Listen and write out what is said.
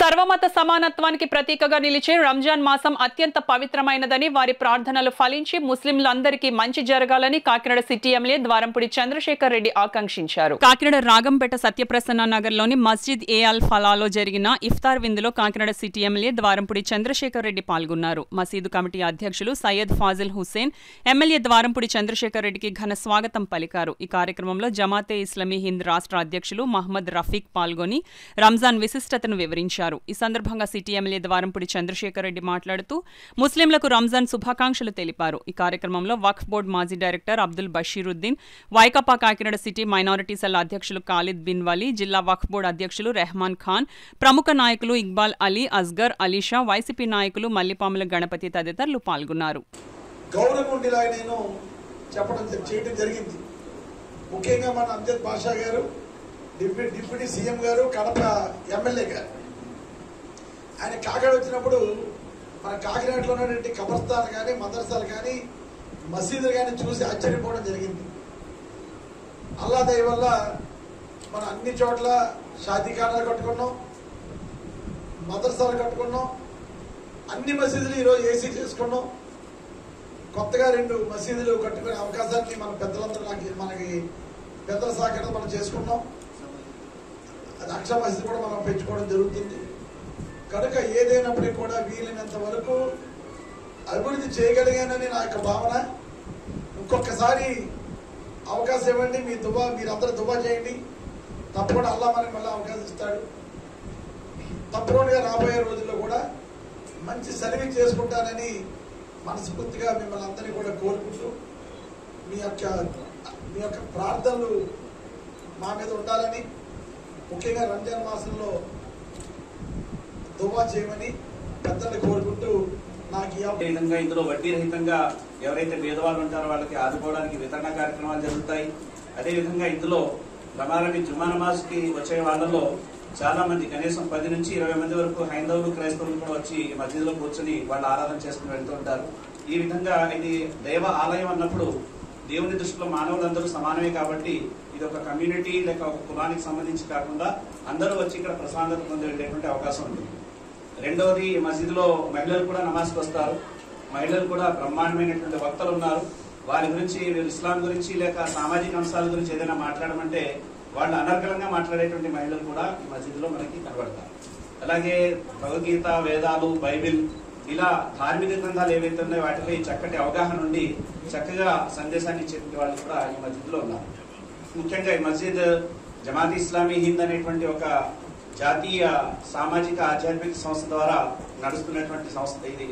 సర్వమత సమానత్వానికి ప్రతీకగా నిలిచే రంజాన్ మాసం అత్యంత పవిత్రమైనదని, వారి ప్రార్థనలు ఫలించి ముస్లింలందరికీ మంచి జరగాలని కాకినాడ సిటీ ఎమ్మెల్యే ద్వారంపూడి చంద్రశేఖర్ రెడ్డి ఆకాంక్షించారు. కాకినాడ రాగంపేట సత్యప్రసన్న నగర్లోని మస్జిద్ ఏ అల్ ఫలాలో జరిగిన ఇఫ్తార్ విందులో కాకినాడ సిటీ ఎమ్మెల్యే ద్వారంపూడి చంద్రశేఖర్ రెడ్డి పాల్గొన్నారు. మసీదు కమిటీ అధ్యక్షులు సయ్యద్ ఫాజిల్ హుస్సేన్ ఎమ్మెల్యే ద్వారంపూడి చంద్రశేఖర్ రెడ్డికి ఘన స్వాగతం పలికారు. ఈ కార్యక్రమంలో జమాతే ఇస్లామీ హింద్ రాష్ట్ర అధ్యక్షులు మహమ్మద్ రఫీక్ పాల్గొని రంజాన్ విశిష్టతను వివరించారు. ఈ సందర్భంగా సిటీ ఎమ్మెల్యే ద్వారంపూడి చంద్రశేఖర్ రెడ్డి మాట్లాడుతూ ముస్లింలకు రంజాన్ శుభాకాంక్షలు తెలిపారు. ఈ కార్యక్రమంలో వక్ఫ్ బోర్డు మాజీ director Abdul Basheeruddin, Vaikapa Kakinada city minority cell అధ్యక్షులు ఖాలిద్ బిన్ వలీ, జిల్లా వక్ఫ్ బోర్డు అధ్యక్షులు రెహమాన్ ఖాన్, ప్రముఖ నాయకులు ఇక్బాల్ అలీ, అస్గర్ అలీషా, వైసీపీ నాయకులు మల్లిపాముల గణపతి తదితరులు పాల్గొన్నారు. ముఖ్యంగా మన అంజద్ బాషా గారు, డిప్యూటీ సీఎం గారు, కడప ఎమ్మెల్యే గారు, ఆయన కాకినాడ వచ్చినప్పుడు మన కాకినాడలో ఉన్నటువంటి కబర్స్థాన్ కానీ, మదర్సాలు కానీ, మసీదులు కానీ చూసి ఆశ్చర్యపోవడం జరిగింది. అల్లా దయ వల్ల మనం అన్ని చోట్ల షాదీఖానాలు కట్టుకున్నాం, మదర్సాలు కట్టుకున్నాం, అన్ని మసీదులు ఈరోజు ఏసీ చేసుకున్నాం. కొత్తగా 2 మసీదులు కట్టుకునే అవకాశాన్ని మన పెద్దలందరూ మనకి పెద్దల సహకారం మనం చేసుకున్నాం. అది అక్ష మసీదు కూడా మనం పెంచుకోవడం జరుగుతుంది. కనుక ఏదైనప్పటికీ కూడా వీలైనంత వరకు అభివృద్ధి చేయగలిగానని నా యొక్క భావన. ఇంకొకసారి అవకాశం ఇవ్వండి, మీరందరూ దువా చేయండి, తప్పకుండా అల్లా మనకి మళ్ళీ అవకాశం ఇస్తాడు. తప్పకుండా రాబోయే రోజుల్లో కూడా మంచి సర్వీస్ చేసుకుంటానని మనస్ఫూర్తిగా మిమ్మల్ని అందరినీ కూడా కోరుకుంటూ మీ యొక్క ప్రార్థనలు మా మీద ఉండాలని, ముఖ్యంగా రంజాన్ మాసంలో దువా చేయమని పెద్దల్ని కోరుకుంటూ నాకు ఈ విధంగా ఇందులో వడ్డీ రహితంగా ఎవరైతే పేదవాళ్ళు ఉంటారో వాళ్ళకి ఆదుకోవడానికి వితరణ కార్యక్రమాలు జరుగుతాయి. అదేవిధంగా ఇందులో రమారమి జుమ్మా నమాజ్ కి వచ్చే వాళ్ళలో చాలా మంది, కనీసం 10 నుంచి 20 మంది వరకు హైందవులు, క్రైస్తవులు కూడా వచ్చి మసీదులో కూర్చొని వాళ్ళు ఆరాధన చేసుకుని వెళ్తూ ఉంటారు. ఈ విధంగా ఇది దైవ ఆలయం అన్నప్పుడు దేవుని దృష్టిలో మానవులందరూ సమానమే కాబట్టి ఇది ఒక కమ్యూనిటీ లేక ఒక కులానికి సంబంధించి కాకుండా అందరూ వచ్చి ఇక్కడ ప్రశాంతత పొంది వెళ్ళేటువంటి అవకాశం ఉంది. రెండవది, మసీదులో మహిళలు కూడా నమాజ్కి వస్తారు. మహిళలు కూడా బ్రహ్మాండమైనటువంటి వక్తలు ఉన్నారు. వారి గురించి, ఇస్లాం గురించి లేక సామాజిక అంశాల గురించి ఏదైనా మాట్లాడమంటే వాళ్ళు అనర్గళంగా మాట్లాడేటువంటి మహిళలు కూడా ఈ మసీదులో మనకి కనబడతారు. అలాగే భగవద్గీత, వేదాలు, బైబిల్ ఇలా ధార్మిక గ్రంథాలు ఏవైతే ఉన్నాయో వాటిపై చక్కటి అవగాహన ఉండి చక్కగా సందేశాన్ని ఇచ్చేటువంటి వాళ్ళు కూడా ఈ మసీదులో ఉన్నారు. ముఖ్యంగా ఈ మస్జిద్ జమాత్ ఇస్లామీ హింద్ అనేటువంటి ఒక జాతీయ సామాజిక ఆధ్యాత్మిక సంస్థ ద్వారా నడుస్తున్నటువంటి సంస్థ ఇది.